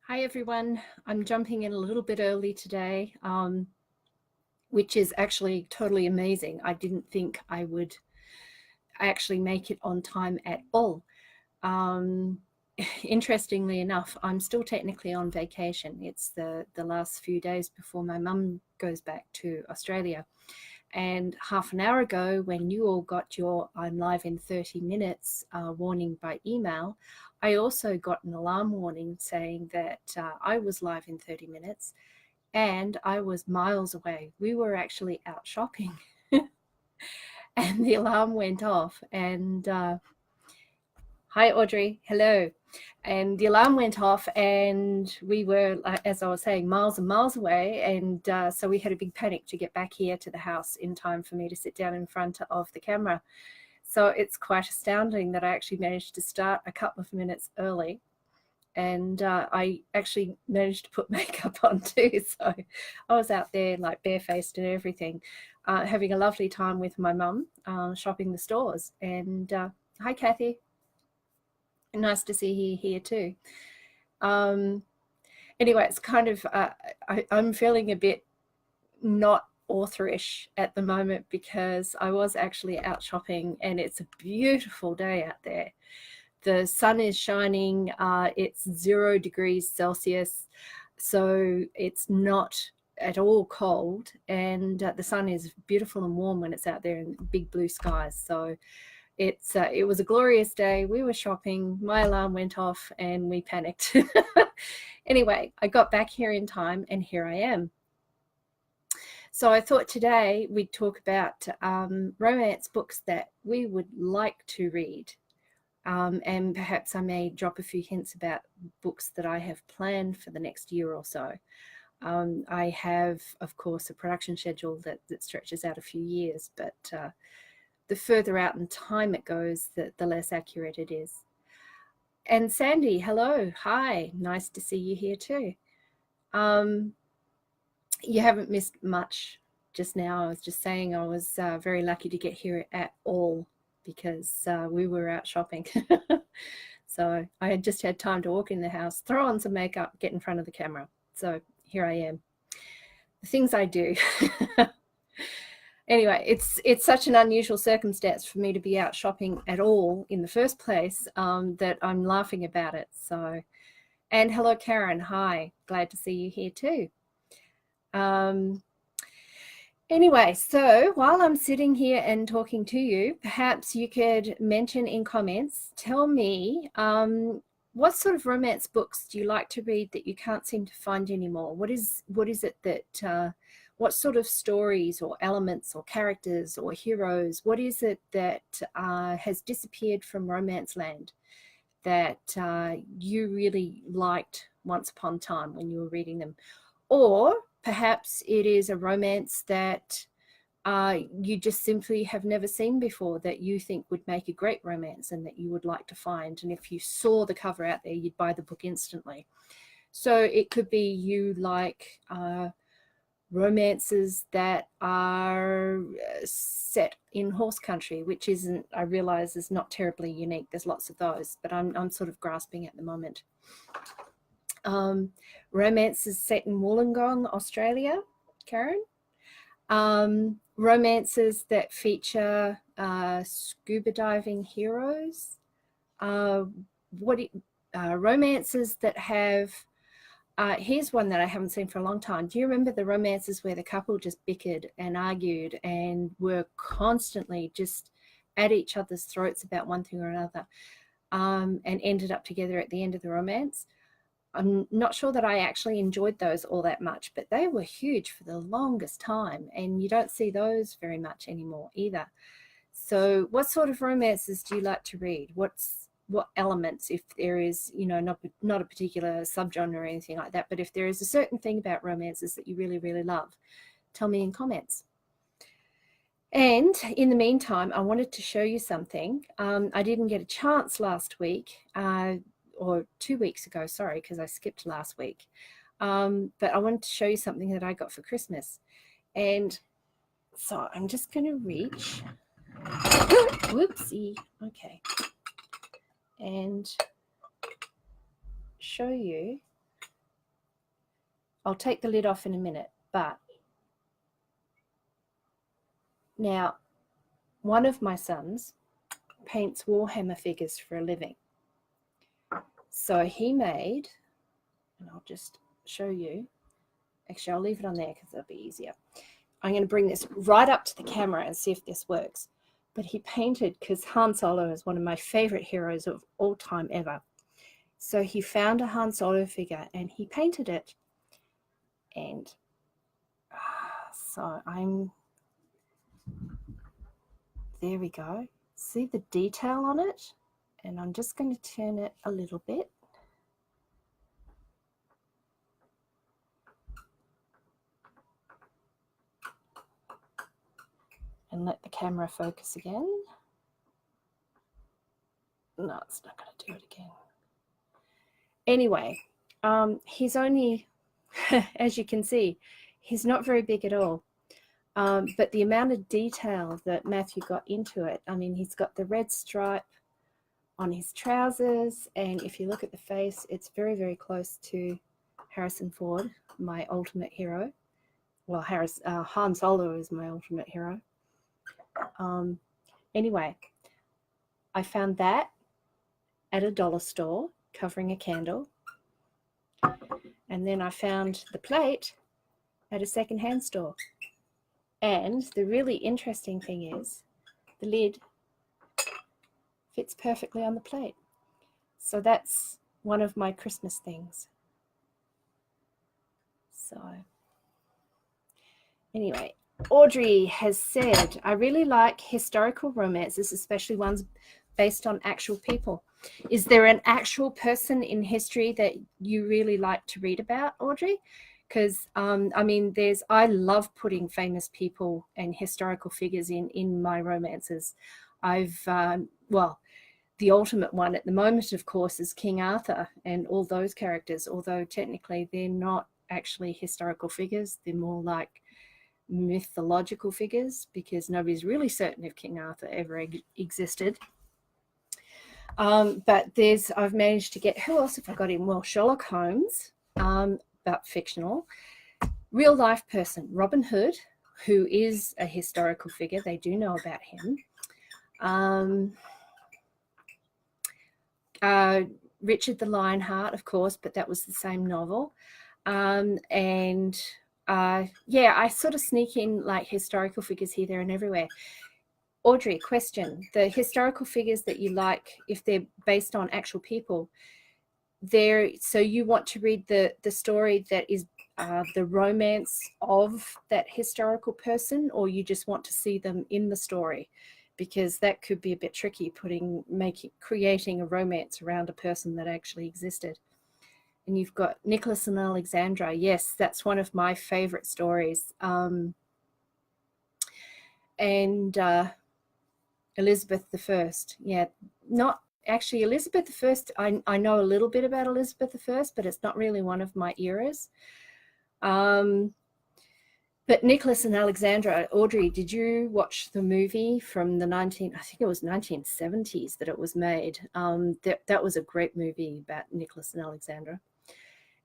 Hi everyone, I'm jumping in a little bit early today, which is actually totally amazing. I didn't think I would actually make it on time at all. Um, Interestingly enough, I'm still technically on vacation. It's the last few days before my mum goes back to Australia. And half an hour ago, when you all got your I'm live in 30 minutes warning by email, I also got an alarm warning saying that I was live in 30 minutes and I was miles away. We were actually out shopping and the alarm went off. And hi, Audrey. Hello. And the alarm went off, and we were, as I was saying, miles and miles away. And so we had a big panic to get back here to the house in time for me to sit down in front of the camera. So it's quite astounding that I actually managed to start a couple of minutes early. And I actually managed to put makeup on too. So I was out there like barefaced and everything, having a lovely time with my mum, shopping the stores. And hi, Kathy. Nice to see you here too. Anyway, it's kind of, I'm feeling a bit not authorish at the moment because I was actually out shopping and it's a beautiful day out there. The sun is shining, it's 0 degrees Celsius, so it's not at all cold, and the sun is beautiful and warm when it's out there in big blue skies. So it was a glorious day. We were shopping, my alarm went off and we panicked. Anyway, I got back here in time and here I am. So I thought today we'd talk about romance books that we would like to read. And perhaps I may drop a few hints about books that I have planned for the next year or so. I have, of course, a production schedule that stretches out a few years, but the further out in time it goes, the less accurate it is. And Sandy, hello, hi, nice to see you here too. You haven't missed much just now. I was just saying I was very lucky to get here at all because we were out shopping. So I had just had time to walk in the house, throw on some makeup, get in front of the camera. So here I am. The things I do. Anyway, it's such an unusual circumstance for me to be out shopping at all in the first place that I'm laughing about it. So, and hello, Karen. Hi, glad to see you here too. Anyway, so while I'm sitting here and talking to you, perhaps you could mention in comments, tell me what sort of romance books do you like to read that you can't seem to find anymore? What is it that what sort of stories or elements or characters or heroes, what is it that has disappeared from romance land that you really liked once upon a time when you were reading them? Or perhaps it is a romance that you just simply have never seen before that you think would make a great romance and that you would like to find. And if you saw the cover out there, you'd buy the book instantly. So it could be you like romances that are set in horse country, which isn't, I realize, is not terribly unique. There's lots of those, but I'm sort of grasping at the moment. Romances set in Wollongong, Australia, Karen. Romances that feature scuba diving heroes. Romances that have here's one that I haven't seen for a long time. Do you remember the romances where the couple just bickered and argued and were constantly just at each other's throats about one thing or another, and ended up together at the end of the romance? I'm not sure that I actually enjoyed those all that much, but they were huge for the longest time, and you don't see those very much anymore either. So what sort of romances do you like to read? What elements, if there is, not a particular subgenre or anything like that, but if there is a certain thing about romances that you really, really love, tell me in comments. And in the meantime, I wanted to show you something. I didn't get a chance last week, or 2 weeks ago, sorry, because I skipped last week. But I wanted to show you something that I got for Christmas. And so I'm just going to reach. Whoopsie. Okay. And show you I'll take the lid off in a minute, but now one of my sons paints Warhammer figures for a living. So he made, and I'll just show you, actually I'll leave it on there because it'll be easier. I'm going to bring this right up to the camera and see if this works. But he painted, because Han Solo is one of my favorite heroes of all time ever. So he found a Han Solo figure and he painted it. And so there we go. See the detail on it? And I'm just going to turn it a little bit. And let the camera focus again. No, it's not going to do it again. Anyway, he's only, as you can see, he's not very big at all. But the amount of detail that Matthew got into it, I mean, he's got the red stripe on his trousers, and if you look at the face, it's very, very close to Harrison Ford, my ultimate hero. Well, Han Solo is my ultimate hero. Anyway, I found that at a dollar store covering a candle, and then I found the plate at a secondhand store. And the really interesting thing is the lid fits perfectly on the plate. So that's one of my Christmas things. So anyway, Audrey has said, I really like historical romances, especially ones based on actual people. Is there an actual person in history that you really like to read about, Audrey? Because I mean, I love putting famous people and historical figures in my romances. Well, the ultimate one at the moment, of course, is King Arthur and all those characters, although technically they're not actually historical figures. They're more like mythological figures, because nobody's really certain if King Arthur ever existed. But I've managed to get, who else have I got in? Well, Sherlock Holmes, but fictional. Real life person, Robin Hood, who is a historical figure. They do know about him. Richard the Lionheart, of course, but that was the same novel. Yeah, I sort of sneak in like historical figures here, there, and everywhere. Audrey, question: the historical figures that you like, if they're based on actual people, so you want to read the story that is the romance of that historical person, or you just want to see them in the story? Because that could be a bit tricky, creating a romance around a person that actually existed. And you've got Nicholas and Alexandra. Yes, that's one of my favorite stories. And Elizabeth I. Yeah, not actually Elizabeth I. I know a little bit about Elizabeth I, but it's not really one of my eras. But Nicholas and Alexandra, Audrey, did you watch the movie from I think it was 1970s that it was made? That was a great movie about Nicholas and Alexandra.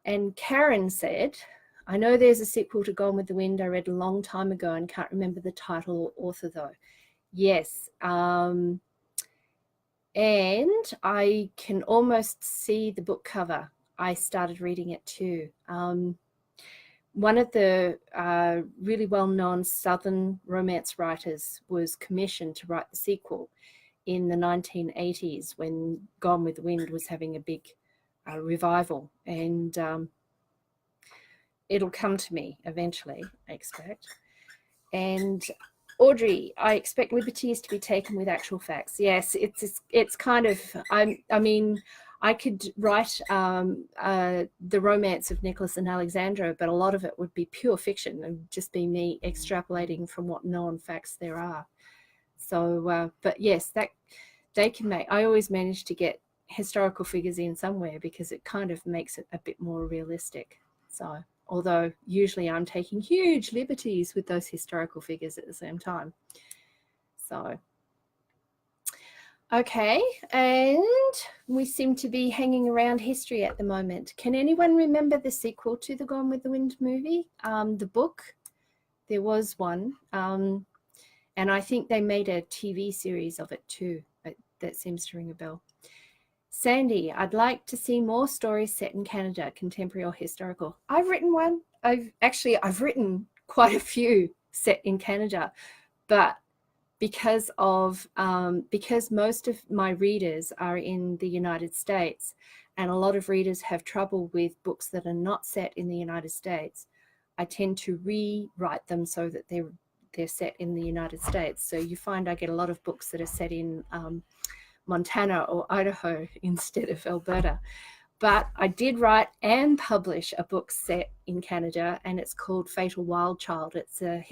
And Karen said, I know there's a sequel to Gone with the Wind I read a long time ago and can't remember the title or author though. Yes. And I can almost see the book cover. I started reading it too. One of the really well-known Southern romance writers was commissioned to write the sequel in the 1980s when Gone with the Wind was having a big revival. And it'll come to me eventually, I expect. And Audrey, I expect liberties to be taken with actual facts. Yes, it's kind of, I mean, I could write the romance of Nicholas and Alexandra, but a lot of it would be pure fiction and just be me extrapolating from what known facts there are. So, but yes, that they can make, I always manage to get historical figures in somewhere because it kind of makes it a bit more realistic. So, although usually I'm taking huge liberties with those historical figures at the same time. So, Okay, and we seem to be hanging around history at the moment. Can anyone remember the sequel to the Gone with the Wind movie? The book, there was one, and I think they made a TV series of it too. That seems to ring a bell. Sandy, I'd like to see more stories set in Canada, contemporary or historical. I've written one. I've written quite a few set in Canada, but because most of my readers are in the United States, and a lot of readers have trouble with books that are not set in the United States, I tend to rewrite them so that they're set in the United States. So you find I get a lot of books that are set in Montana or Idaho instead of Alberta. But I did write and publish a book set in Canada, and it's called Fatal Wild Child. It's a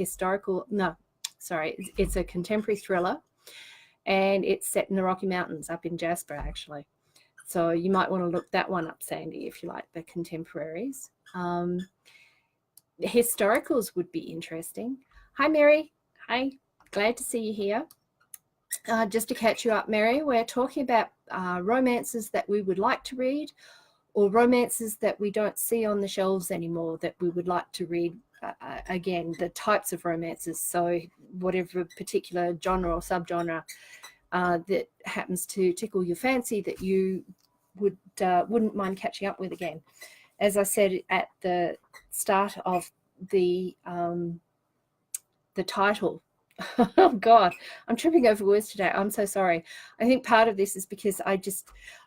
it's a contemporary thriller, and it's set in the Rocky Mountains up in Jasper, actually. So you might want to look that one up, Sandy, if you like the contemporaries. Historicals would be interesting. Hi, Mary. Hi, glad to see you here. Just to catch you up, Mary, we're talking about romances that we would like to read, or romances that we don't see on the shelves anymore that we would like to read. Again, the types of romances, so whatever particular genre or subgenre that happens to tickle your fancy that you wouldn't mind catching up with again. As I said at the start of the title, oh God, I'm tripping over words today. I'm so sorry. I think part of this is because I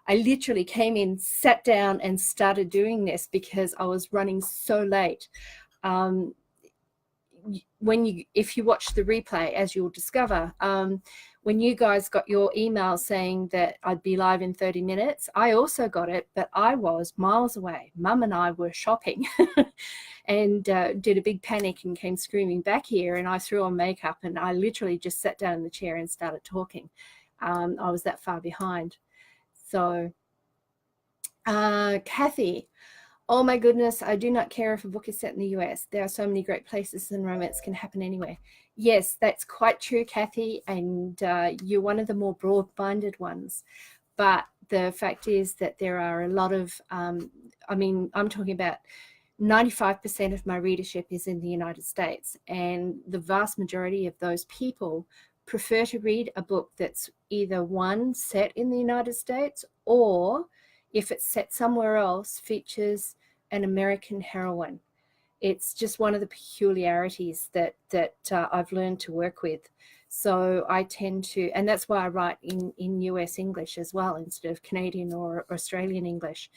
literally came in, sat down and started doing this because I was running so late. If you watch the replay, as you'll discover, when you guys got your email saying that I'd be live in 30 minutes, I also got it, but I was miles away. Mum and I were shopping and did a big panic and came screaming back here, and I threw on makeup and I literally just sat down in the chair and started talking. I was that far behind. So, Kathy, oh my goodness, I do not care if a book is set in the US. There are so many great places and romance can happen anywhere. Yes, that's quite true, Kathy, and you're one of the more broad-minded ones. But the fact is that there are a lot of, I'm talking about 95% of my readership is in the United States, and the vast majority of those people prefer to read a book that's either one, set in the United States, or if it's set somewhere else, features an American heroine. It's just one of the peculiarities that I've learned to work with. So I tend to, and that's why I write in US English as well instead of Canadian or Australian English.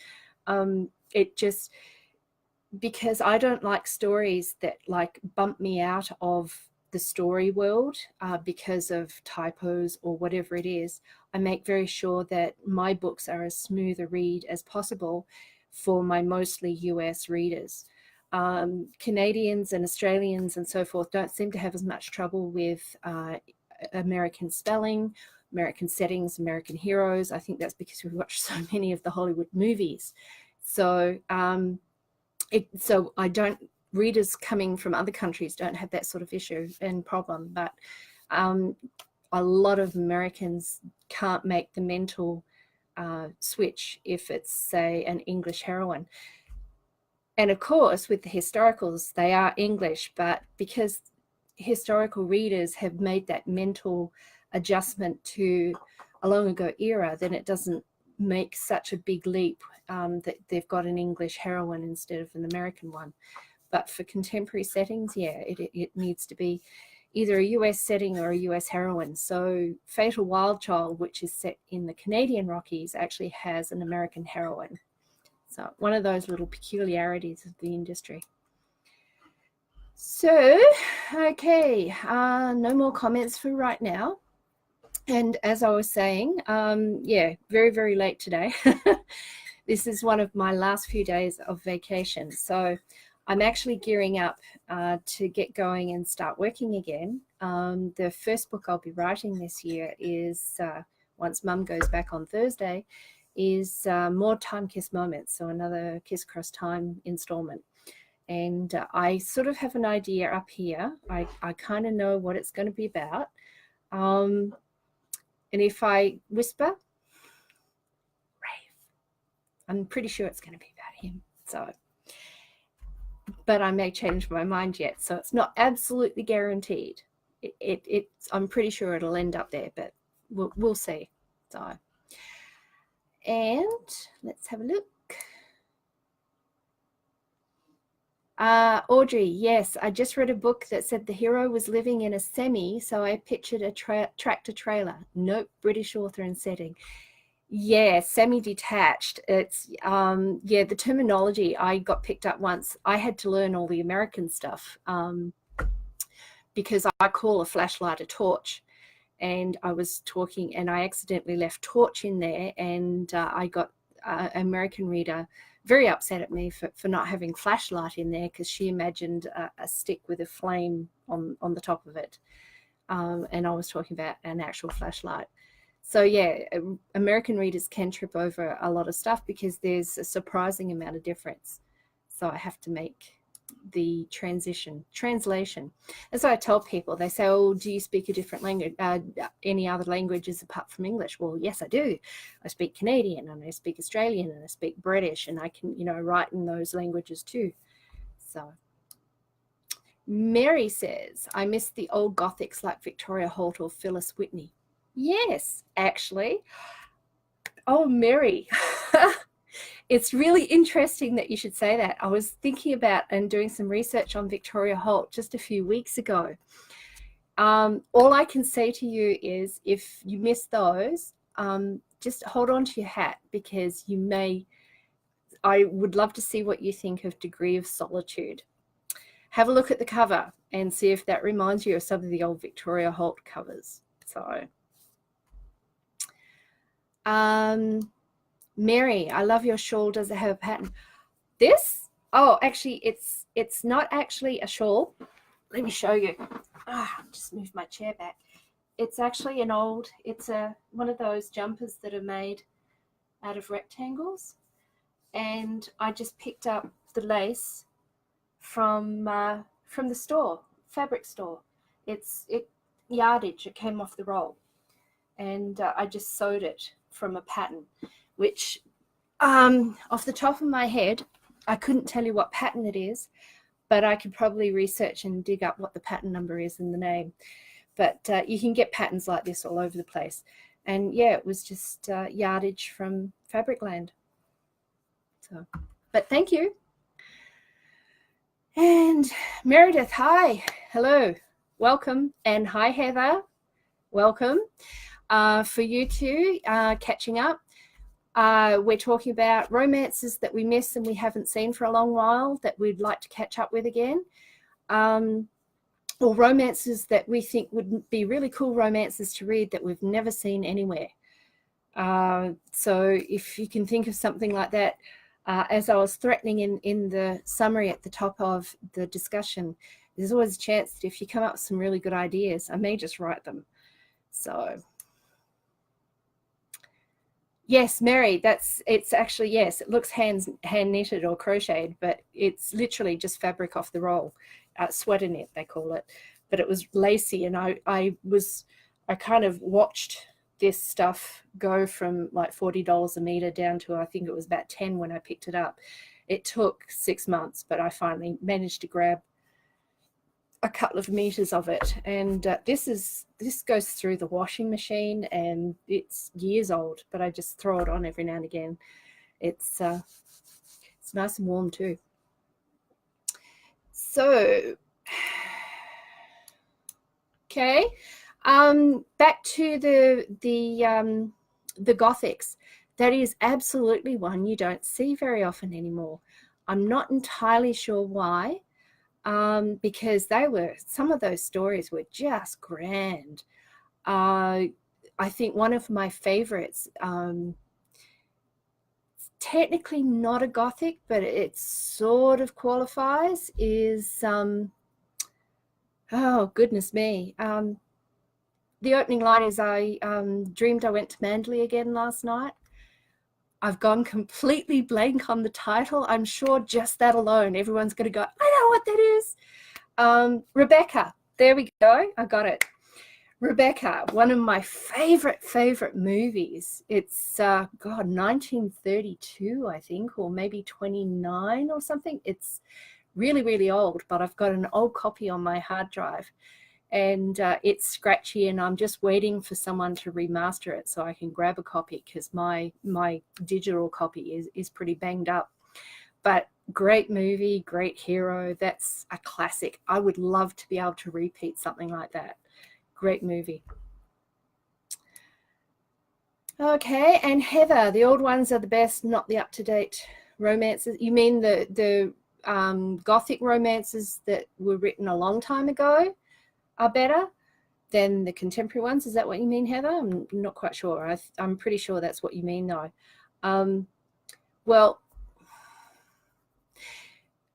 Because I don't like stories that like bump me out of the story world because of typos or whatever it is. I make very sure that my books are as smooth a read as possible for my mostly US readers. Canadians and Australians and so forth don't seem to have as much trouble with American spelling, American settings, American heroes. I think that's because we watch so many of the Hollywood movies. So readers coming from other countries don't have that sort of issue and problem, but a lot of Americans can't make the mental switch if it's, say, an English heroine. And of course, with the historicals, they are English, but because historical readers have made that mental adjustment to a long ago era, then it doesn't make such a big leap that they've got an English heroine instead of an American one. But for contemporary settings, yeah, it needs to be either a US setting or a US heroine. So Fatal Wild Child, which is set in the Canadian Rockies, actually has an American heroine. So one of those little peculiarities of the industry. So, okay, no more comments for right now. And as I was saying, yeah, very, very late today. This is one of my last few days of vacation. So I'm actually gearing up to get going and start working again. The first book I'll be writing this year is, once Mum goes back on Thursday, is More Time Kiss Moments, so another Kiss Cross Time installment. And I sort of have an idea up here. I kind of know what it's going to be about. And if I whisper, Rafe, I'm pretty sure it's going to be about him. So, but I may change my mind yet. So it's not absolutely guaranteed. I'm pretty sure it'll end up there, but we'll see. So, and let's have a look. Audrey, yes, I just read a book that said the hero was living in a semi, so I pictured a tractor trailer. Nope, British author and setting. Yeah, semi-detached. It's yeah, the terminology I got picked up once. I had to learn all the American stuff because I call a flashlight a torch, and I was talking and I accidentally left torch in there, and I got an American reader very upset at me for not having flashlight in there, because she imagined a stick with a flame on the top of it, and I was talking about an actual flashlight. So yeah, American readers can trip over a lot of stuff because there's a surprising amount of difference. So I have to make the translation. As I tell people, they say, oh, do you speak a different language, any other languages apart from English? Well, yes, I do. I speak Canadian, and I speak Australian, and I speak British, and I can, write in those languages too. So Mary says, I miss the old Gothics like Victoria Holt or Phyllis Whitney. Yes, actually. Oh, Mary. It's really interesting that you should say that. I was thinking about and doing some research on Victoria Holt just a few weeks ago. All I can say to you is, if you miss those, just hold on to your hat, because I would love to see what you think of Degree of Solitude. Have a look at the cover and see if that reminds you of some of the old Victoria Holt covers. So, Mary, I love your shawl. Does it have a pattern? This? Oh, actually, it's not actually a shawl. Let me show you. Just move my chair back. It's actually it's one of those jumpers that are made out of rectangles. And I just picked up the lace from the store, fabric store. It's yardage. It came off the roll. And I just sewed it from a pattern, which off the top of my head, I couldn't tell you what pattern it is, but I could probably research and dig up what the pattern number is and the name. But you can get patterns like this all over the place. And yeah, it was just yardage from Fabricland. So, but thank you. And Meredith, hi, hello, welcome. And hi, Heather, welcome. For you two, catching up. We're talking about romances that we miss and we haven't seen for a long while that we'd like to catch up with again. Or romances that we think would be really cool romances to read that we've never seen anywhere. So if you can think of something like that, as I was threatening in the summary at the top of the discussion, there's always a chance that if you come up with some really good ideas, I may just write them. So yes, Mary, it's actually, yes, it looks hand knitted or crocheted, but it's literally just fabric off the roll. Sweater knit, they call it. But it was lacy, and I kind of watched this stuff go from like $40 a meter down to, I think it was about 10 when I picked it up. It took 6 months, but I finally managed to grab a couple of meters of it. And this goes through the washing machine, and it's years old, but I just throw it on every now and again. It's nice and warm too. So, okay. Back to the Gothics. That is absolutely one you don't see very often anymore. I'm not entirely sure why, because some of those stories were just grand. I think one of my favorites, technically not a Gothic, but it sort of qualifies, is, oh, goodness me. The opening line is, I dreamed I went to Manderley again last night. I've gone completely blank on the title. I'm sure just that alone, everyone's going to go, I know what that is. Rebecca. There we go. I got it. Rebecca, one of my favorite movies. It's, God, 1932, I think, or maybe 29 or something. It's really, really old, but I've got an old copy on my hard drive, and it's scratchy, and I'm just waiting for someone to remaster it so I can grab a copy, because my digital copy is pretty banged up. But great movie, great hero. That's a classic. I would love to be able to repeat something like that. Great movie. Okay, and Heather, the old ones are the best, not the up-to-date romances. You mean the Gothic romances that were written a long time ago are better than the contemporary ones? Is that what you mean, Heather? I'm not quite sure. I'm pretty sure that's what you mean, though. Well,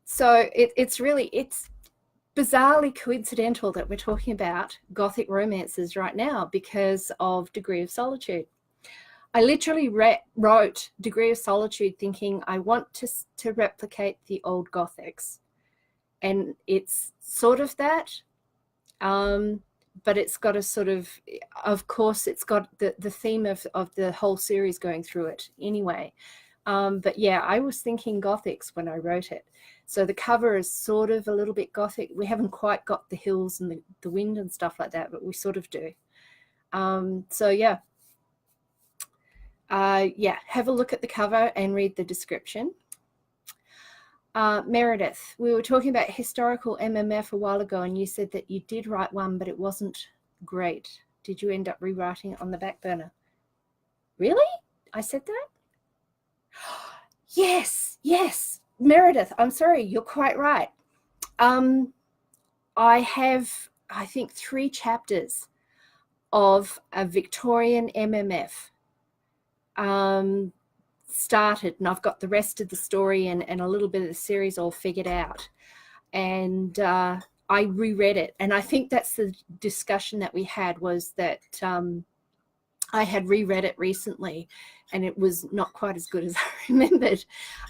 so it's bizarrely coincidental that we're talking about Gothic romances right now because of Degree of Solitude. I literally wrote Degree of Solitude thinking I want to replicate the old Gothics. And it's sort of that, but it's got a sort of course, it's got the theme of the whole series going through it anyway. But yeah, I was thinking Gothics when I wrote it. So the cover is sort of a little bit Gothic. We haven't quite got the hills and the wind and stuff like that, but we sort of do. So yeah. Yeah, have a look at the cover and read the description. Meredith, we were talking about historical MMF a while ago, and you said that you did write one, but it wasn't great. Did you end up rewriting it on the back burner? Really? I said that? Yes. Meredith, I'm sorry, you're quite right. I have, I think, 3 chapters of a Victorian MMF started, and I've got the rest of the story and a little bit of the series all figured out. And I reread it, and I think that's the discussion that we had, was that I had reread it recently and it was not quite as good as I remembered.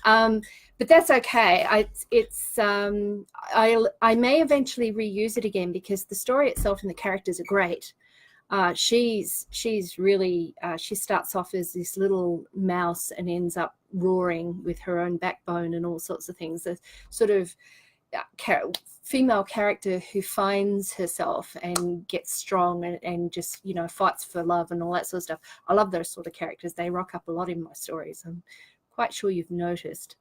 But that's okay. I may eventually reuse it again because the story itself and the characters are great. She's really, she starts off as this little mouse and ends up roaring with her own backbone and all sorts of things. A sort of female character who finds herself and gets strong and just, you know, fights for love and all that sort of stuff. I love those sort of characters. They rock up a lot in my stories. I'm quite sure you've noticed.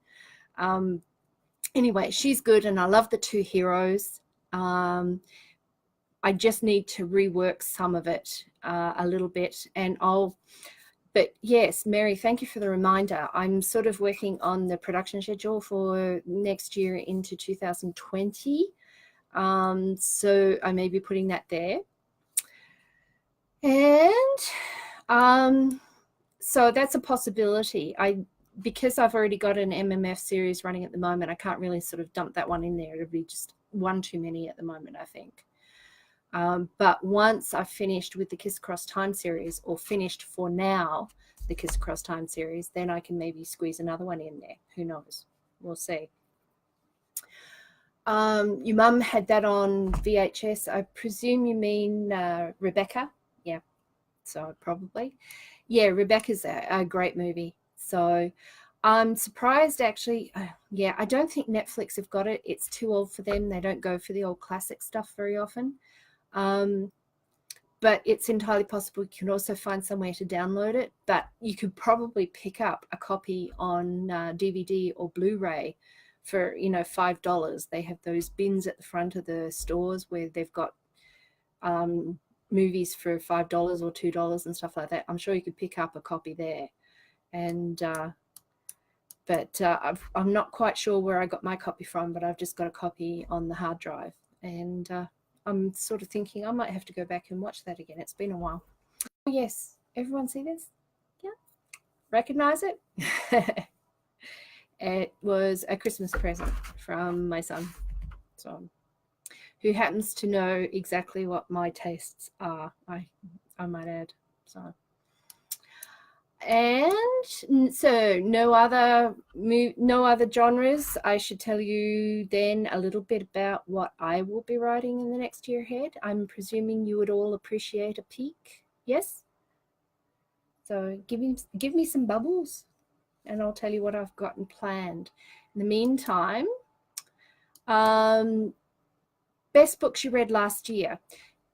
Anyway, she's good, and I love the 2 heroes. I just need to rework some of it a little bit, and but yes, Mary, thank you for the reminder. I'm sort of working on the production schedule for next year into 2020. So I may be putting that there. And so that's a possibility. Because I've already got an MMF series running at the moment, I can't really sort of dump that one in there. It'll be just one too many at the moment, I think. But once I've finished with the Kiss Across Time series, or finished for now the Kiss Across Time series, then I can maybe squeeze another one in there. Who knows? We'll see. Your mum had that on VHS. I presume you mean Rebecca. Yeah, so probably. Yeah, Rebecca's a great movie. So I'm surprised, actually. Yeah, I don't think Netflix have got it. It's too old for them. They don't go for the old classic stuff very often. But it's entirely possible you can also find somewhere to download it. But you could probably pick up a copy on DVD or Blu-ray for, you know, $5. They have those bins at the front of the stores where they've got movies for $5 or $2 and stuff like that. I'm sure you could pick up a copy there. And but I'm not quite sure where I got my copy from, but I've just got a copy on the hard drive. And I'm sort of thinking I might have to go back and watch that again. It's been a while. Oh, yes. Everyone see this? Yeah. Recognize it? It was a Christmas present from my son, so, who happens to know exactly what my tastes are, I might add. So, And so no other genres. I should tell you then a little bit about what I will be writing in the next year ahead. I'm presuming you would all appreciate a peek. Yes? So give me some bubbles and I'll tell you what I've gotten planned. In the meantime, best books you read last year.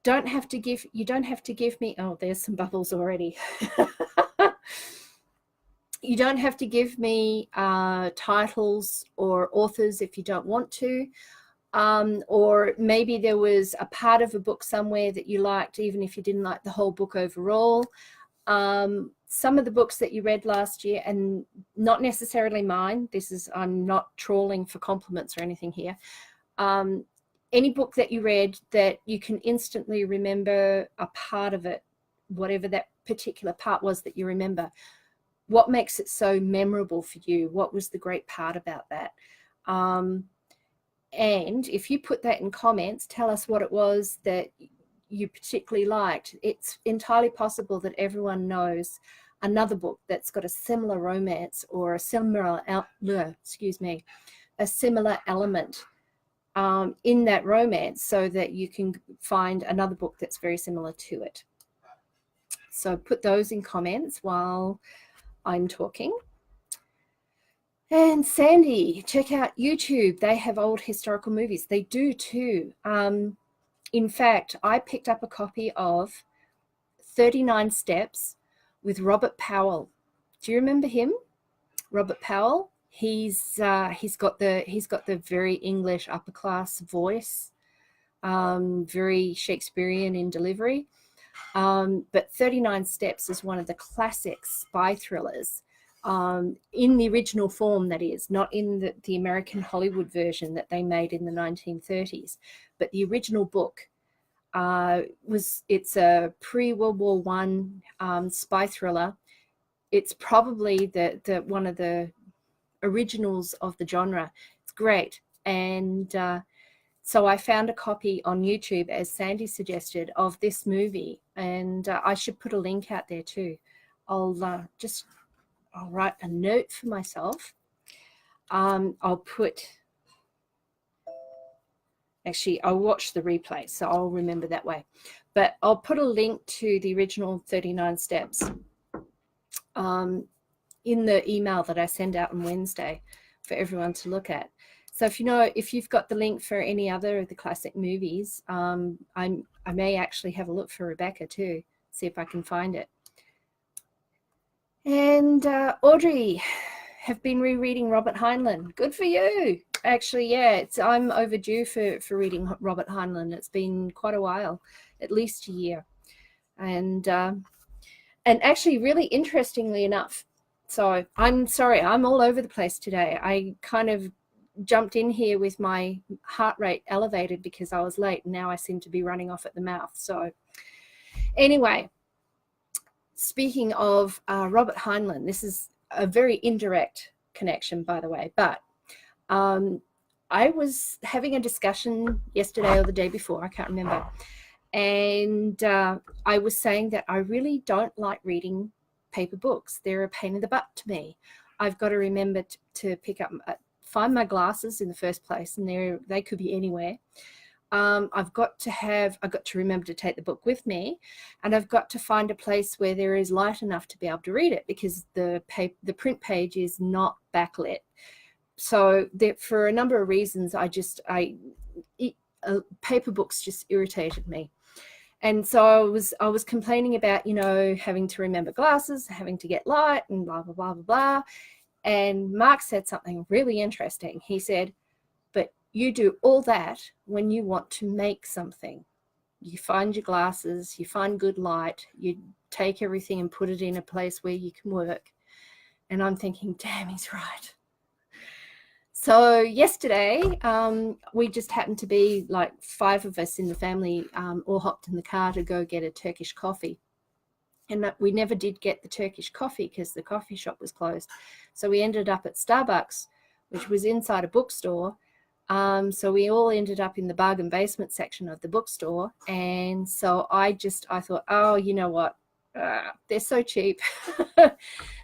You don't have to give me, oh, there's some bubbles already. You don't have to give me titles or authors if you don't want to. Or maybe there was a part of a book somewhere that you liked, even if you didn't like the whole book overall. Some of the books that you read last year, and not necessarily mine, I'm not trawling for compliments or anything here. Any book that you read that you can instantly remember a part of it, whatever that particular part was that you remember. What makes it so memorable for you? What was the great part about that? And if you put that in comments, tell us what it was that you particularly liked. It's entirely possible that everyone knows another book that's got a similar romance or a similar element in that romance, so that you can find another book that's very similar to it. So put those in comments while I'm talking. And Sandy, check out YouTube. They have old historical movies. They do too. In fact, I picked up a copy of 39 Steps with Robert Powell. Do you remember him? Robert Powell. He's got the very English upper class voice, very Shakespearean in delivery. But 39 Steps is one of the classic spy thrillers, in the original form, that is, not in the American Hollywood version that they made in the 1930s, but the original book. It's a pre-World War I spy thriller. It's probably the one of the originals of the genre. It's great. And so I found a copy on YouTube, as Sandy suggested, of this movie, and I should put a link out there too. I'll write a note for myself. I'll watch the replay, so I'll remember that way. But I'll put a link to the original 39 Steps in the email that I send out on Wednesday for everyone to look at. So if you've got the link for any other of the classic movies, I may actually have a look for Rebecca too, see if I can find it. And Audrey, have been rereading Robert Heinlein. Good for you. Actually, yeah, I'm overdue for reading Robert Heinlein. It's been quite a while, at least a year. And actually, really interestingly enough, so I'm sorry, I'm all over the place today. I kind of jumped in here with my heart rate elevated because I was late, and now I seem to be running off at the mouth. So anyway, speaking of Robert Heinlein, this is a very indirect connection, by the way, but I was having a discussion yesterday or the day before, I can't remember, and I was saying that I really don't like reading paper books. They're a pain in the butt to me. I've got to remember to find my glasses in the first place, and they could be anywhere. I've got to remember to take the book with me, and I've got to find a place where there is light enough to be able to read it, because the print page is not backlit. So for a number of reasons, paper books just irritated me. And so I was complaining about, having to remember glasses, having to get light, and blah, blah, blah, blah, blah. And Mark said something really interesting. He said, but you do all that when you want to make something. You find your glasses, you find good light, you take everything and put it in a place where you can work. And I'm thinking, damn, he's right. So yesterday, we just happened to be like 5 of us in the family, all hopped in the car to go get a Turkish coffee. And we never did get the Turkish coffee because the coffee shop was closed. So we ended up at Starbucks, which was inside a bookstore. So we all ended up in the bargain basement section of the bookstore. And so I thought, oh, you know what? they're so cheap.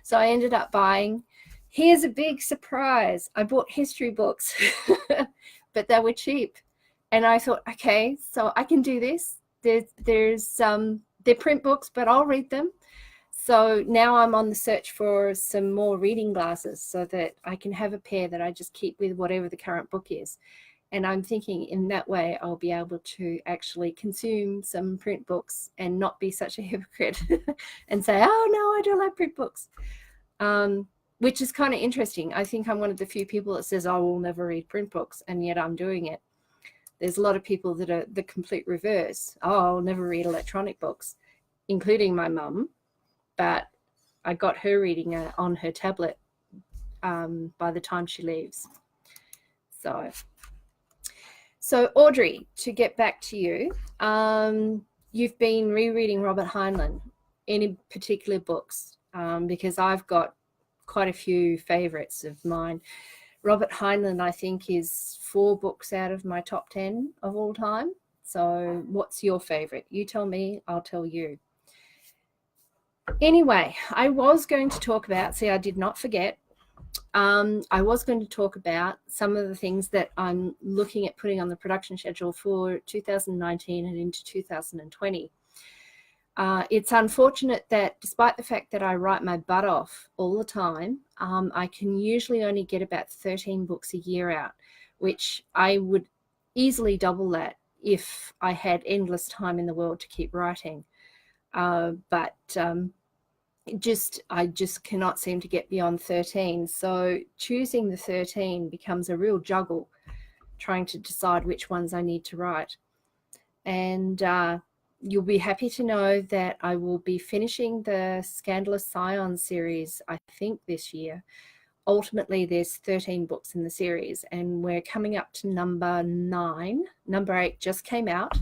So I ended up buying, here's a big surprise, I bought history books, but they were cheap. And I thought, okay, so I can do this. They're print books, but I'll read them. So now I'm on the search for some more reading glasses so that I can have a pair that I just keep with whatever the current book is. And I'm thinking in that way, I'll be able to actually consume some print books and not be such a hypocrite and say, oh, no, I don't like print books, which is kind of interesting. I think I'm one of the few people that says, I will never read print books, and yet I'm doing it. There's a lot of people that are the complete reverse. Oh, I'll never read electronic books, including my mum. But I got her reading on her tablet by the time she leaves. So Audrey, to get back to you, you've been rereading Robert Heinlein. Any particular books? Because I've got quite a few favorites of mine. Robert Heinlein, I think, is 4 books out of my top 10 of all time. So what's your favorite? You tell me, I'll tell you. Anyway, I was going to talk about, see, I did not forget. I was going to talk about some of the things that I'm looking at putting on the production schedule for 2019 and into 2020. It's unfortunate that despite the fact that I write my butt off all the time, I can usually only get about 13 books a year out, which I would easily double that if I had endless time in the world to keep writing. But I just cannot seem to get beyond 13. So choosing the 13 becomes a real juggle, trying to decide which ones I need to write. And you'll be happy to know that I will be finishing the Scandalous Scion series, I think, this year. Ultimately, there's 13 books in the series, and we're coming up to number 9. Number 8 just came out.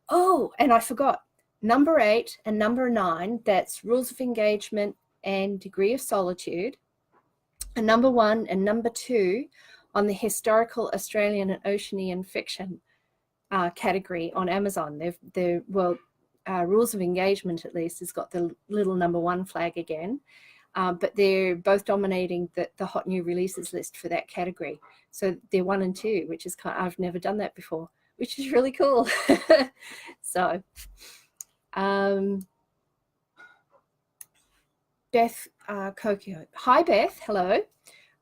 Oh, and I forgot. Number 8 and number 9, that's Rules of Engagement and Degree of Solitude. And number 1 and number 2 on the historical Australian and Oceanian fiction category on Amazon. Rules of Engagement, at least, has got the little number 1 flag again. But they're both dominating the hot new releases list for that category. So they're 1 and 2, which is I've never done that before, which is really cool. So... Beth Kokio. Hi, Beth. Hello.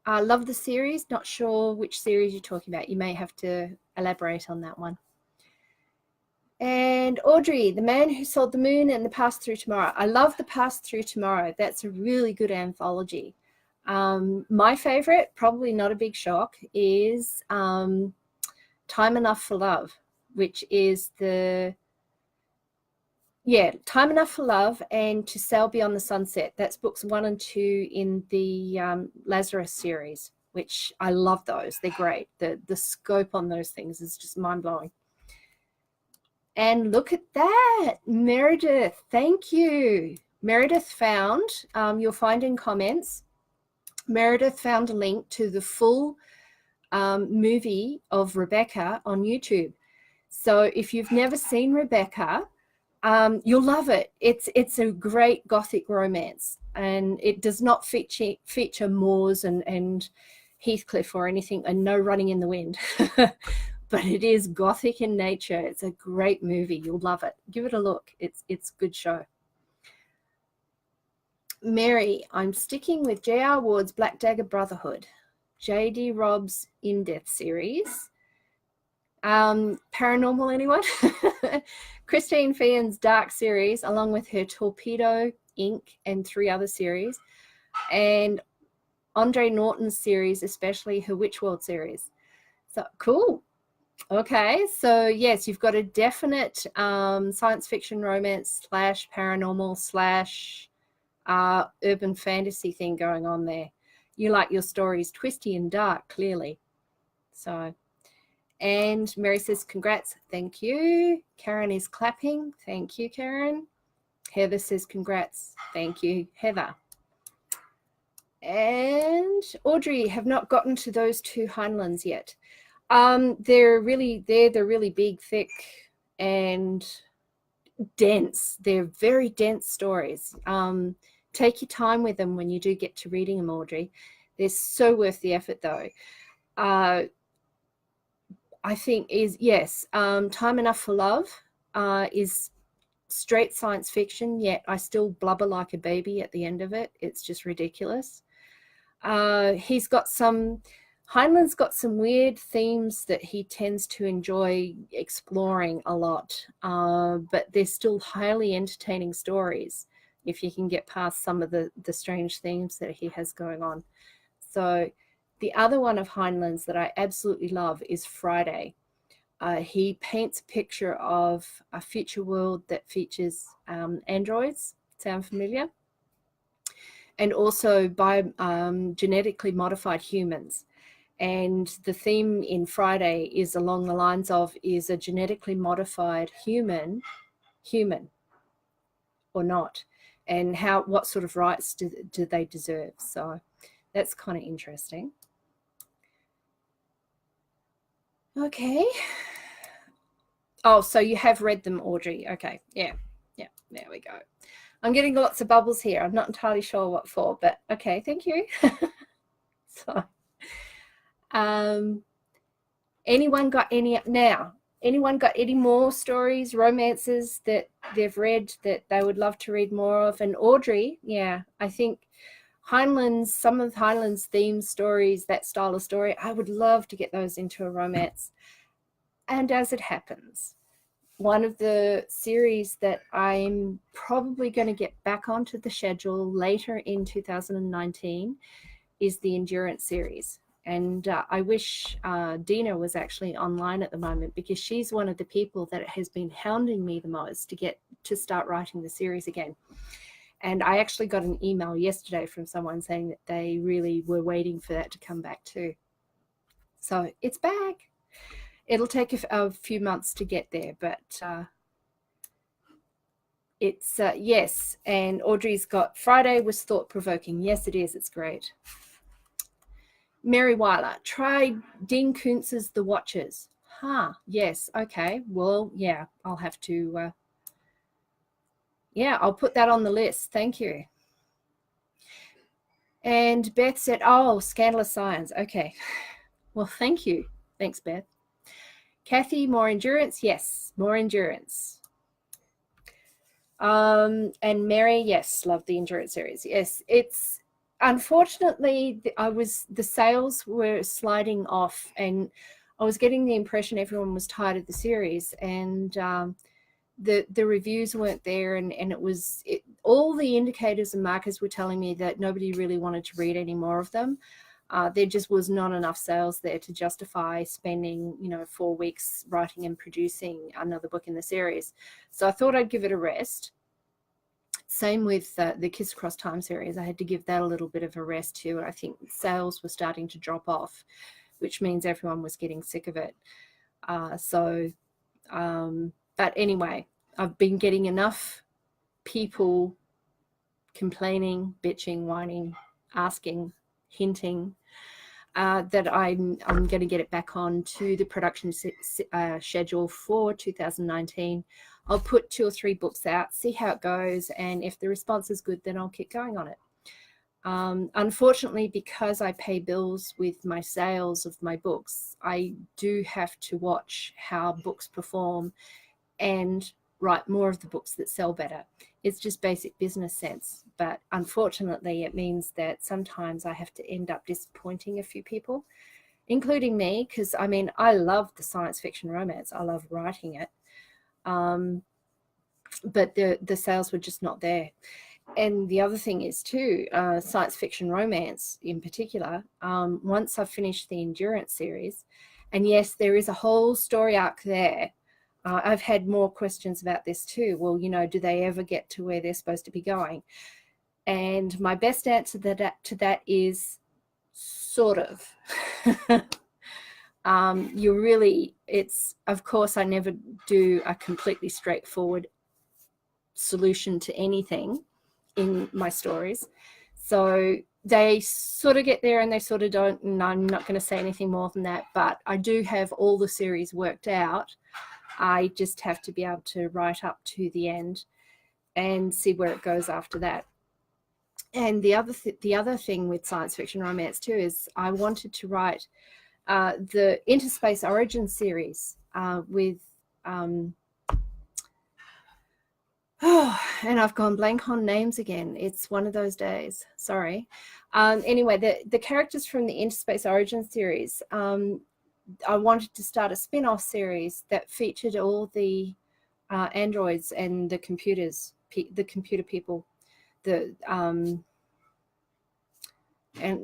Love the series. Not sure which series you're talking about. You may have to elaborate on that one. And Audrey, The Man Who Sold the Moon and The Path Through Tomorrow. I love The Path Through Tomorrow. That's a really good anthology. My favorite, probably not a big shock, is Time Enough for Love, which is Time Enough for Love and To Sail Beyond the Sunset. That's books 1 and 2 in the Lazarus series, which I love those. They're great. The scope on those things is just mind-blowing. And look at that, Meredith. Thank you. Meredith found, you'll find in comments, Meredith found a link to the full movie of Rebecca on YouTube. So if you've never seen Rebecca, you'll love it. It's a great Gothic romance, and it does not feature moors and Heathcliff or anything, and no running in the wind. But it is Gothic in nature. It's a great movie. You'll love it. Give it a look. It's a good show. Mary, I'm sticking with J.R. Ward's Black Dagger Brotherhood, J.D. Robb's In Death series. Paranormal, anyone? Christine Feehan's Dark series, along with her Torpedo, Ink, and 3 other series, and Andre Norton's series, especially her Witchworld series. So cool. Okay, so yes, you've got a definite science fiction romance / paranormal / urban fantasy thing going on there. You like your stories twisty and dark, clearly. So, and Mary says, congrats. Thank you. Karen is clapping. Thank you, Karen. Heather says, congrats. Thank you, Heather. And Audrey, have not gotten to those 2 Heinleins yet. They're the really big, thick, and dense. They're very dense stories. Take your time with them when you do get to reading them, Audrey. They're so worth the effort, though. I think is, yes, Time Enough for Love is straight science fiction, yet I still blubber like a baby at the end of it. It's just ridiculous. He's got some, Heinlein's got some weird themes that he tends to enjoy exploring a lot, but they're still highly entertaining stories if you can get past some of the strange themes that he has going on. So the other one of Heinlein's that I absolutely love is Friday. He paints a picture of a future world that features androids. Sound familiar? And also by genetically modified humans. And the theme in Friday is along the lines of, is a genetically modified human or not? And what sort of rights do they deserve? So that's kind of interesting. Okay. Oh, so you have read them, Audrey. Okay. Yeah. There we go. I'm getting lots of bubbles here. I'm not entirely sure what for, but okay. Thank you. So, anyone got any more stories, romances that they've read that they would love to read more of? And Audrey, yeah, I think some of Heinlein's theme stories, that style of story, I would love to get those into a romance. And as it happens, one of the series that I'm probably going to get back onto the schedule later in 2019 is the Endurance series. And I wish Dina was actually online at the moment, because she's one of the people that has been hounding me the most to get to start writing the series again. And I actually got an email yesterday from someone saying that they really were waiting for that to come back too. So it's back. It'll take a few months to get there, but it's, yes. And Audrey's got Friday was thought-provoking. Yes, it is. It's great. Mary Weiler, try Dean Koontz's The Watchers. Yes. Okay. Well, yeah, I'll have to, yeah, I'll put that on the list. Thank you. And Beth said, oh, Scandalous Science. Okay. Well, thank you. Thanks, Beth. Kathy, more endurance? Yes, more endurance. And Mary, yes, love the Endurance series. Yes, it's, unfortunately, the sales were sliding off, and I was getting the impression everyone was tired of the series, and the reviews weren't there, and all the indicators and markers were telling me that nobody really wanted to read any more of them. There just was not enough sales there to justify spending, 4 weeks writing and producing another book in the series. So I thought I'd give it a rest. Same with the Kiss Across Time series. I had to give that a little bit of a rest too. I think sales were starting to drop off, which means everyone was getting sick of it. But anyway, I've been getting enough people complaining, bitching, whining, asking, hinting, that I'm going to get it back on to the production schedule for 2019. I'll put 2 or 3 books out, see how it goes, and if the response is good, then I'll keep going on it. Unfortunately, because I pay bills with my sales of my books, I do have to watch how books perform and write more of the books that sell better. It's just basic business sense. But unfortunately, it means that sometimes I have to end up disappointing a few people, including me, because I love the science fiction romance. I love writing it. But the sales were just not there. And the other thing is too, science fiction romance in particular, once I've finished the Endurance series, and yes, there is a whole story arc there. I've had more questions about this too. Well, do they ever get to where they're supposed to be going? And my best answer to that is sort of. Of course, I never do a completely straightforward solution to anything in my stories. So they sort of get there and they sort of don't, and I'm not going to say anything more than that, but I do have all the series worked out I just have to be able to write up to the end and see where it goes after that. And the other thing with science fiction romance too is I wanted to write the Interspace Origin series with and I've gone blank on names again. It's one of those days. Sorry. Anyway, the characters from the Interspace Origin series, I wanted to start a spin-off series that featured all the androids and the computers, the computer people. And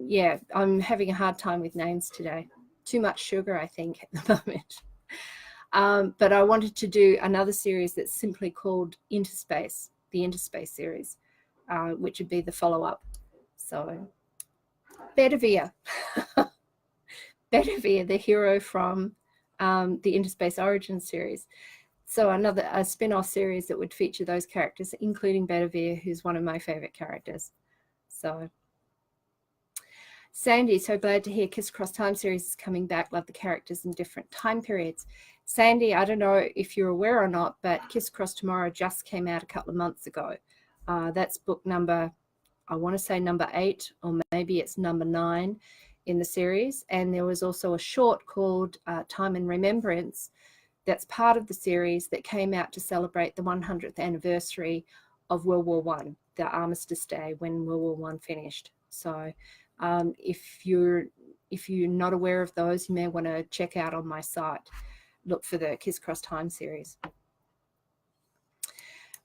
yeah, I'm having a hard time with names today. Too much sugar, I think, at the moment. But I wanted to do another series that's simply called Interspace, the Interspace series, which would be the follow-up. So, Bedivere. Bedivere, the hero from the Interspace Origin series. So a spin-off series that would feature those characters, including Bedivere, who's one of my favorite characters. So, Sandy, so glad to hear Kiss Across Time series is coming back. Love the characters in different time periods. Sandy, I don't know if you're aware or not, but Kiss Across Tomorrow just came out a couple of months ago. That's book number, I want to say number 8, or maybe it's number 9 in the series. And there was also a short called Time and Remembrance that's part of the series that came out to celebrate the 100th anniversary of World War I, the Armistice Day when World War I finished. So if you're not aware of those, you may want to check out on my site. Look for the Kiss Across Time series.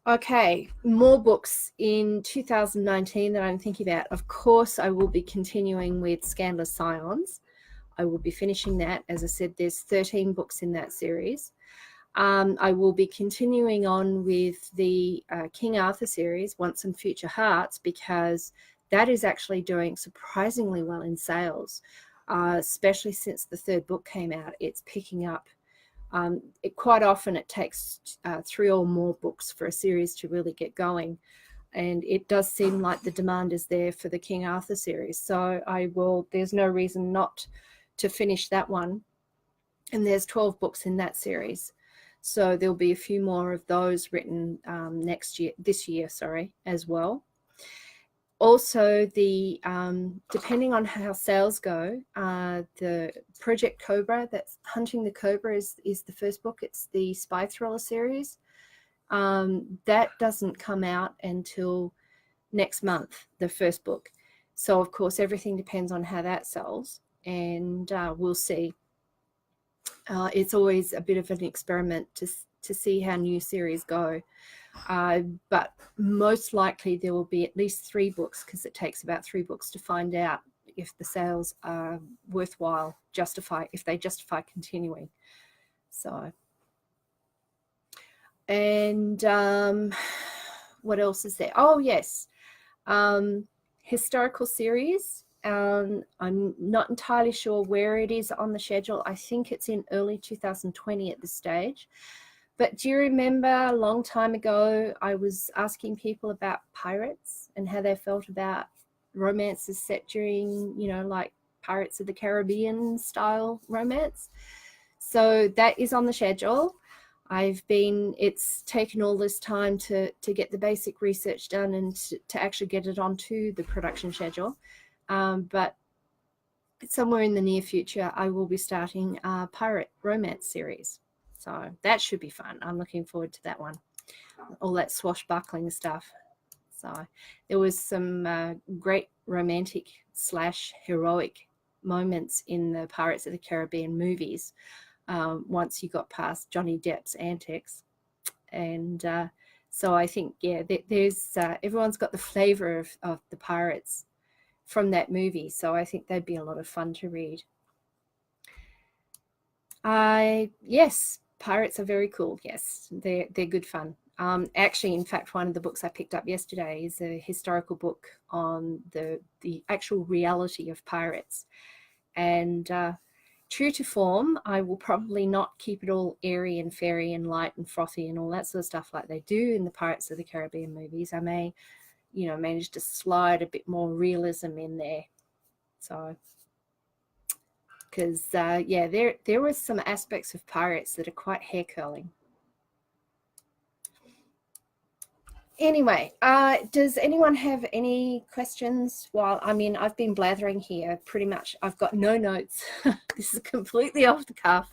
Okay, more books in 2019 that I'm thinking about. Of course, I will be continuing with Scandalous Scions. I will be finishing that. As I said, there's 13 books in that series. I will be continuing on with the King Arthur series, Once and Future Hearts, because that is actually doing surprisingly well in sales, especially since the 3rd book came out. It's picking up. Quite often it takes 3 or more books for a series to really get going. And it does seem like the demand is there for the King Arthur series. So there's no reason not to finish that one. And there's 12 books in that series. So there'll be a few more of those written this year, as well. Also, depending on how sales go, the Project Cobra, that's Hunting the Cobra, is the first book. It's the spy thriller series. That doesn't come out until next month, the first book. So, of course, everything depends on how that sells, and we'll see. It's always a bit of an experiment to see how new series go. But most likely there will be at least 3 books, because it takes about 3 books to find out if the sales are worthwhile, if they justify continuing. So, and what else is there? Oh, yes. Historical series. I'm not entirely sure where it is on the schedule. I think it's in early 2020 at this stage. But do you remember a long time ago, I was asking people about pirates and how they felt about romances set during, like Pirates of the Caribbean style romance? So that is on the schedule. It's taken all this time to get the basic research done and to actually get it onto the production schedule. But somewhere in the near future, I will be starting a pirate romance series. So that should be fun. I'm looking forward to that one. All that swashbuckling stuff. So there was some great romantic / heroic moments in the Pirates of the Caribbean movies once you got past Johnny Depp's antics. And so I think, there's everyone's got the flavor of the pirates from that movie. So I think they'd be a lot of fun to read. Yes, pirates are very cool. Yes, they're good fun. Actually, in fact, one of the books I picked up yesterday is a historical book on the actual reality of pirates. And true to form, I will probably not keep it all airy and fairy and light and frothy and all that sort of stuff like they do in the Pirates of the Caribbean movies. I may, manage to slide a bit more realism in there. So, because there were some aspects of pirates that are quite hair curling. Anyway, does anyone have any questions? Well, I mean, I've been blathering here pretty much. I've got no notes. This is completely off the cuff.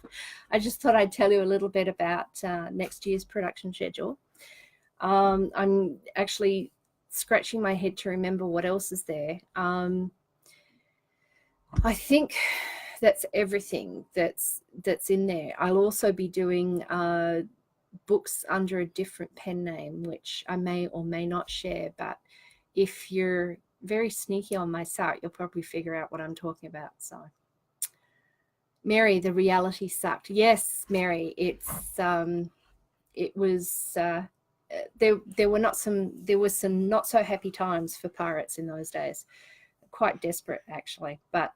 I just thought I'd tell you a little bit about next year's production schedule. I'm actually scratching my head to remember what else is there. I think that's everything that's in there. I'll also be doing books under a different pen name, which I may or may not share, but if you're very sneaky on my site, you'll probably figure out what I'm talking about. So Mary, the reality sucked. Yes, Mary, it was there were some not so happy times for pirates in those days. Quite desperate, actually. But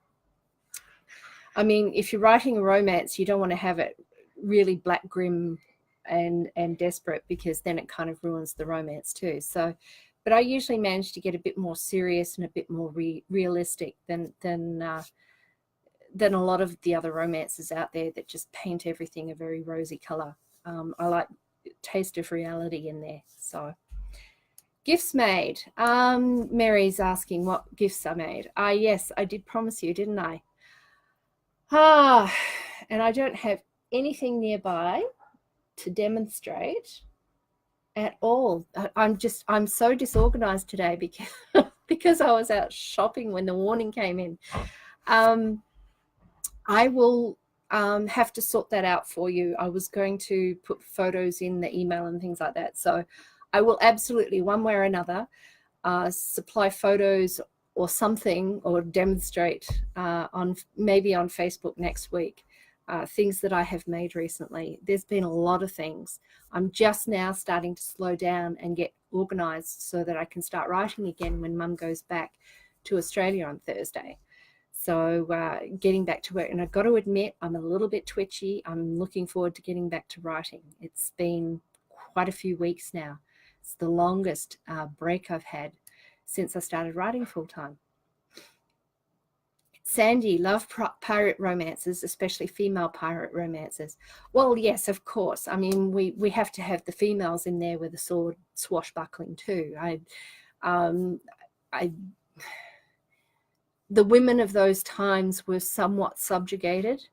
I mean, if you're writing a romance, you don't want to have it really black, grim and desperate, because then it kind of ruins the romance too. So, but I usually manage to get a bit more serious and a bit more realistic than a lot of the other romances out there that just paint everything a very rosy color. I like taste of reality in there. So gifts made. Mary's asking what gifts I made. Yes, I did promise you, didn't I? And I don't have anything nearby to demonstrate at all. I'm so disorganized today because I was out shopping when the warning came in. I will have to sort that out for you. I was going to put photos in the email and things like that. So I will absolutely, one way or another, supply photos or something, or demonstrate maybe on Facebook next week, things that I have made recently. There's been a lot of things. I'm just now starting to slow down and get organized so that I can start writing again when Mum goes back to Australia on Thursday. So getting back to work, and I've got to admit, I'm a little bit twitchy. I'm looking forward to getting back to writing. It's been quite a few weeks now. It's the longest break I've had since I started writing full-time. Sandy, love pirate romances, especially female pirate romances. Well, yes, of course. I mean, we have to have the females in there with the sword swashbuckling too. The women of those times were somewhat subjugated.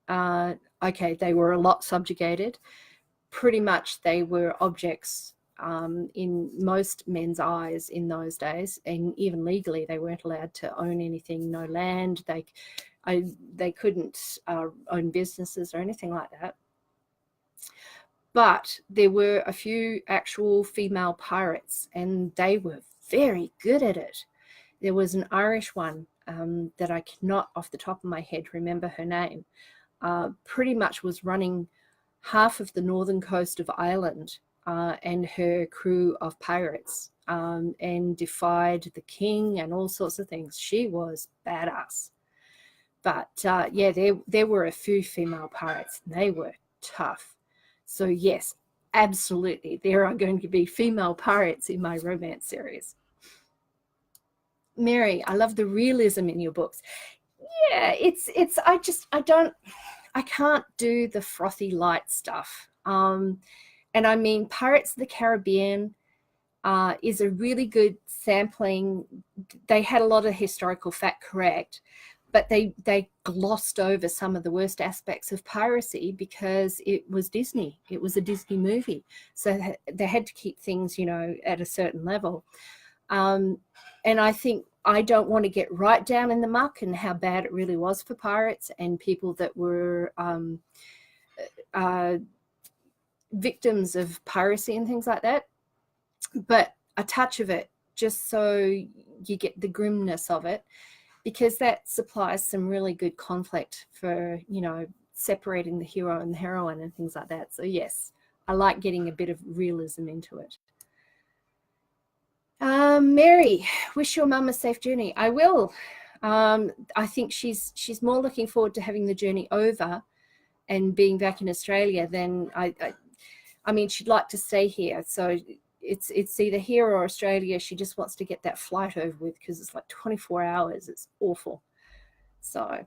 Okay, they were a lot subjugated. Pretty much they were objects in most men's eyes in those days, and even legally they weren't allowed to own anything, no land. They couldn't own businesses or anything like that. But there were a few actual female pirates, and they were very good at it. There was an Irish one that I cannot off the top of my head remember her name, pretty much was running half of the northern coast of Ireland and her crew of pirates, and defied the king and all sorts of things. She was badass. But yeah, there were a few female pirates, and they were tough. So yes, absolutely, there are going to be female pirates in my romance series. Mary, I love the realism in your books. Yeah, I can't do the frothy light stuff. And I mean, Pirates of the Caribbean is a really good sampling. They had a lot of historical fact correct, but they glossed over some of the worst aspects of piracy because it was Disney. It was a Disney movie. So they had to keep things, at a certain level. And I think I don't want to get right down in the muck and how bad it really was for pirates and people that were victims of piracy and things like that. But a touch of it, just so you get the grimness of it, because that supplies some really good conflict for, separating the hero and the heroine and things like that. So yes, I like getting a bit of realism into it. Mary, wish your mum a safe journey. I will. I think she's more looking forward to having the journey over and being back in Australia than I mean, she'd like to stay here. So it's either here or Australia. She just wants to get that flight over with because it's like 24 hours. It's awful. So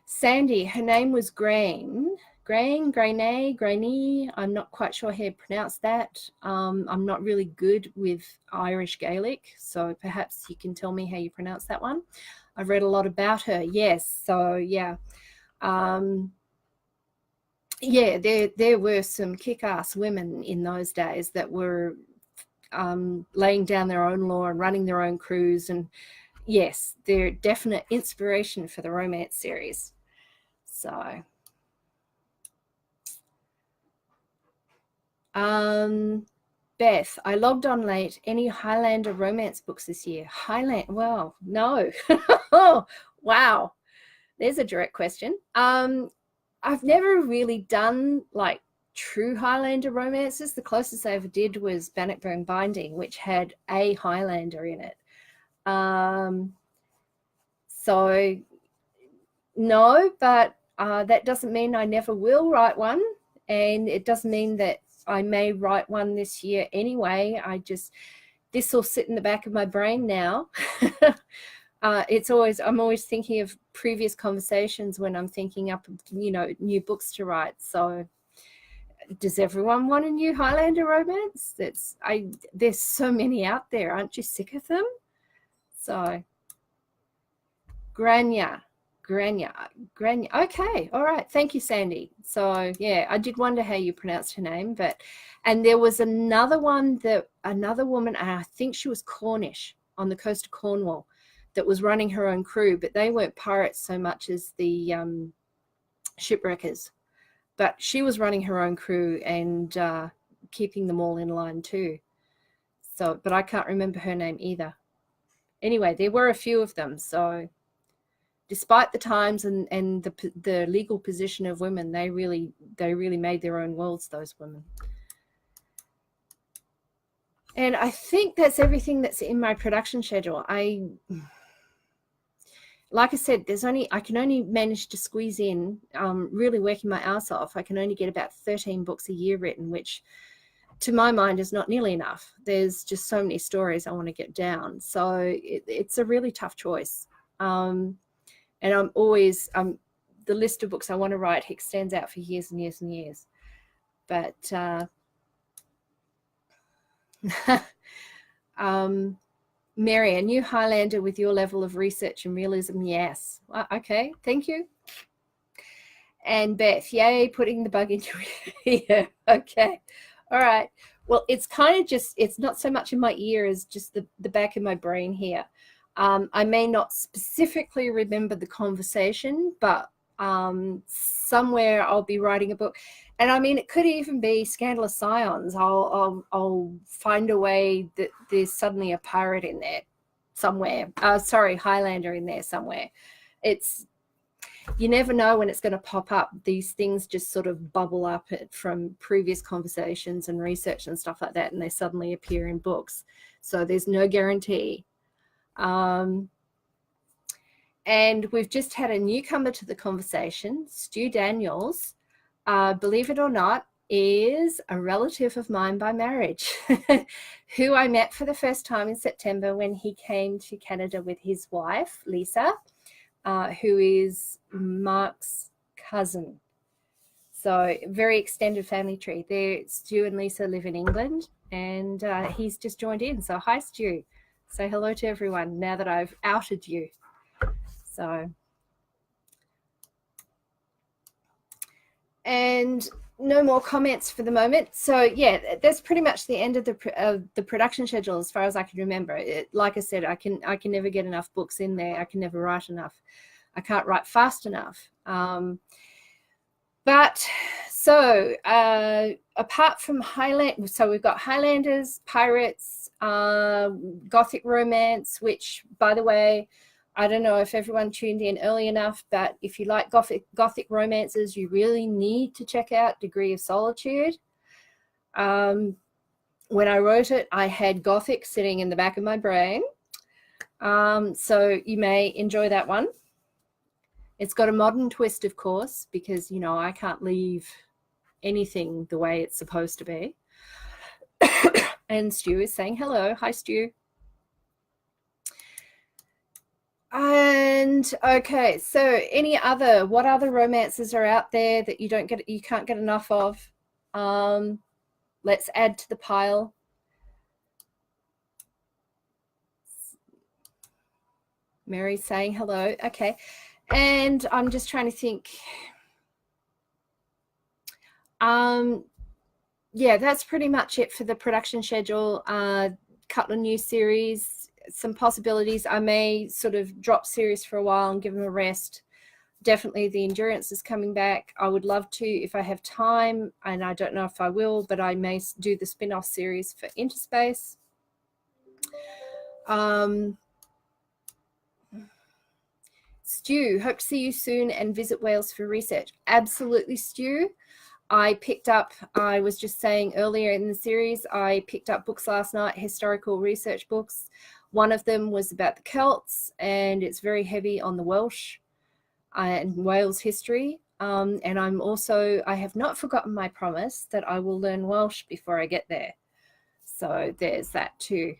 Sandy, her name was Green. Grainey. I'm not quite sure how to pronounce that. I'm not really good with Irish Gaelic, so perhaps you can tell me how you pronounce that one. I've read a lot about her. Yes, so yeah. Yeah, there were some kick-ass women in those days that were laying down their own law and running their own crews, and yes, they're definite inspiration for the romance series. So Beth, I logged on late. Any Highlander romance books this year? Well, no. Oh, wow. There's a direct question. I've never really done like true Highlander romances. The closest I ever did was Bannockburn Binding, which had a Highlander in it. So no, but that doesn't mean I never will write one, and it doesn't mean that I may write one this year anyway. This will sit in the back of my brain now. I'm always thinking of previous conversations when I'm thinking up, new books to write. So does everyone want a new Highlander romance? There's so many out there. Aren't you sick of them? So Grania. Okay, all right. Thank you, Sandy. So yeah, I did wonder how you pronounced her name, and there was another woman, and I think she was Cornish, on the coast of Cornwall, that was running her own crew, but they weren't pirates so much as the shipwreckers. But she was running her own crew and keeping them all in line too. So, but I can't remember her name either. Anyway, there were a few of them. So despite the times and the legal position of women, they really made their own worlds, those women. And I think that's everything that's in my production schedule. Like I said, I can only manage to squeeze in, really working my ass off. I can only get about 13 books a year written, which to my mind is not nearly enough. There's just so many stories I want to get down. So it's a really tough choice. And the list of books I want to write extends out for years and years and years. But Mary, a new Highlander with your level of research and realism, yes. Okay, thank you. And Beth, yay, putting the bug into your ear. Okay, all right. Well, it's kind of it's not so much in my ear as just the back of my brain here. I may not specifically remember the conversation, but somewhere I'll be writing a book. And I mean, it could even be Scandalous Scions. I'll find a way that there's suddenly a pirate in there somewhere. Highlander in there somewhere. You never know when it's going to pop up. These things just sort of bubble up from previous conversations and research and stuff like that, and they suddenly appear in books. So there's no guarantee. And we've just had a newcomer to the conversation, Stu Daniels. Believe it or not, is a relative of mine by marriage, who I met for the first time in September when he came to Canada with his wife, Lisa, who is Mark's cousin. So very extended family tree. Stu and Lisa live in England, and he's just joined in. So hi, Stu. Say hello to everyone now that I've outed you. So, and no more comments for the moment. So yeah, that's pretty much the end of the production schedule as far as I can remember. Like I said, I can never get enough books in there. I can never write enough. I can't write fast enough. But so apart from so we've got Highlanders, pirates, Gothic romance, which, by the way, I don't know if everyone tuned in early enough, but if you like Gothic romances, you really need to check out Degree of Solitude. When I wrote it, I had Gothic sitting in the back of my brain. So you may enjoy that one. It's got a modern twist, of course, because, I can't leave anything the way it's supposed to be. And Stu is saying hello. Hi, Stu. And okay, so what other romances are out there that you can't get enough of? Let's add to the pile. Mary's saying hello. Okay. And I'm just trying to think. Yeah, that's pretty much it for the production schedule. Couple of new series, some possibilities. I may sort of drop series for a while and give them a rest. Definitely the Endurance is coming back. I would love to, if I have time, and I don't know if I will, but I may do the spin-off series for Interspace. Stu, hope to see you soon and visit Wales for research. Absolutely, Stu. I was just saying earlier in the series, I picked up books last night, historical research books. One of them was about the Celts, and it's very heavy on the Welsh and Wales history. And I have not forgotten my promise that I will learn Welsh before I get there. So there's that too.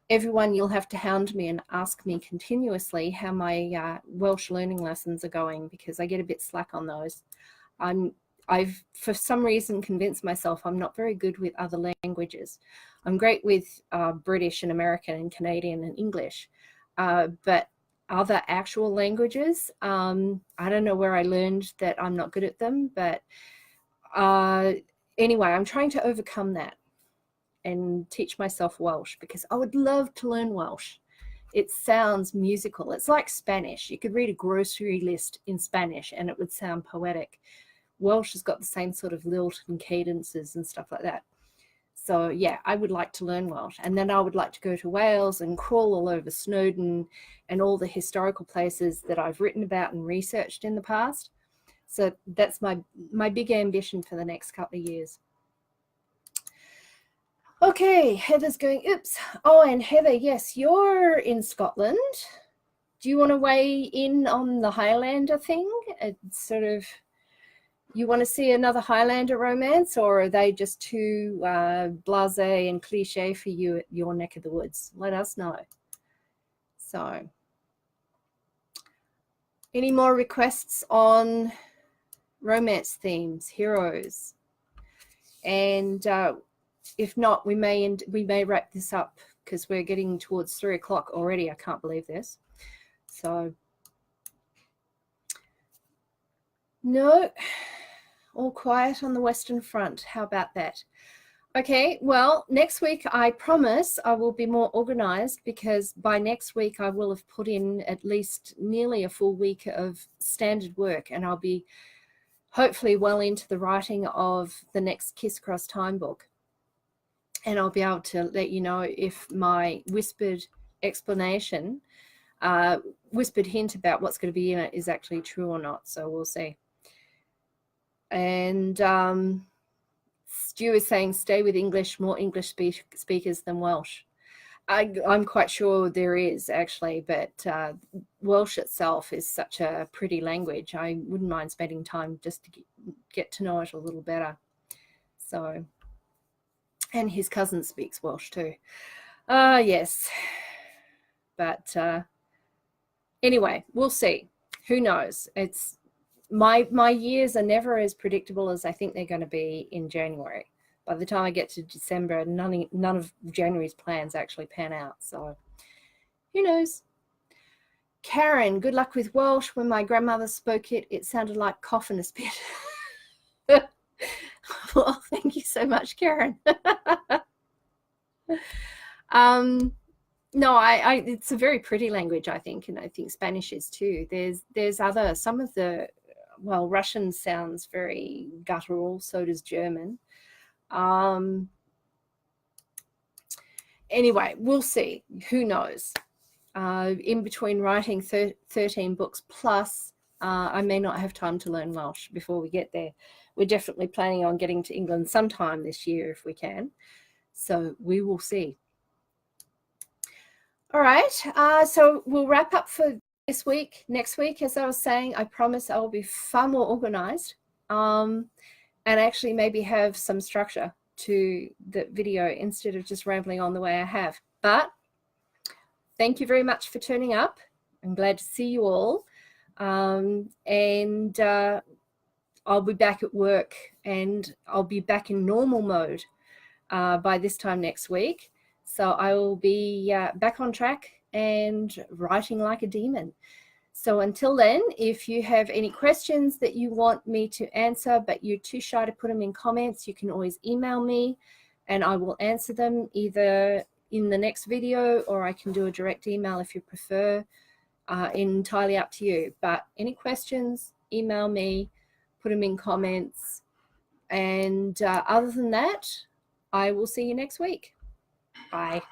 Everyone, you'll have to hound me and ask me continuously how my Welsh learning lessons are going, because I get a bit slack on those. I've for some reason convinced myself I'm not very good with other languages. I'm great with British and American and Canadian and English, but other actual languages, I don't know where I learned that I'm not good at them, but anyway, I'm trying to overcome that and teach myself Welsh, because I would love to learn Welsh. It sounds musical. It's like Spanish. You could read a grocery list in Spanish and it would sound poetic. Welsh has got the same sort of lilt and cadences and stuff like that. So yeah, I would like to learn Welsh. And then I would like to go to Wales and crawl all over Snowdon and all the historical places that I've written about and researched in the past. So that's my big ambition for the next couple of years. Okay, Heather's going, oops. Oh, and Heather, yes, you're in Scotland. Do you want to weigh in on the Highlander thing? It's sort of, you want to see another Highlander romance, or are they just too blasé and cliche for you at your neck of the woods? Let us know. So, any more requests on romance themes, heroes? And if not, we may wrap this up, because we're getting towards 3 o'clock already. I can't believe this. So, no, all quiet on the Western Front. How about that? Okay, well, next week I promise I will be more organized, because by next week I will have put in at least nearly a full week of standard work, and I'll be hopefully well into the writing of the next Kiss Across Time book. And I'll be able to let you know if my whispered explanation, whispered hint about what's going to be in it is actually true or not. So we'll see. And Stu is saying, stay with English, more English speakers than Welsh. I'm quite sure there is, actually, but Welsh itself is such a pretty language. I wouldn't mind spending time just to get to know it a little better. So, and his cousin speaks Welsh too. Yes. But anyway, we'll see. Who knows? It's my years are never as predictable as I think they're going to be in January. By the time I get to December, none of January's plans actually pan out. So who knows? Karen, good luck with Welsh. When my grandmother spoke it, it sounded like coughing a spit. Well, thank you so much, Karen. No, it's a very pretty language, I think, and I think Spanish is too. There's some of the, well, Russian sounds very guttural, so does German. Anyway, we'll see. Who knows? In between writing 13 books plus, I may not have time to learn Welsh before we get there. We're definitely planning on getting to England sometime this year if we can. So we will see. All right, so we'll wrap up for this week. Next week, as I was saying, I promise I will be far more organized and actually maybe have some structure to the video instead of just rambling on the way I have. But thank you very much for turning up. I'm glad to see you all. And I'll be back at work, and I'll be back in normal mode by this time next week. So I will be back on track and writing like a demon. So until then, if you have any questions that you want me to answer, but you're too shy to put them in comments, you can always email me and I will answer them either in the next video, or I can do a direct email if you prefer. Entirely up to you. But any questions, email me, put them in comments. And other than that, I will see you next week. Bye.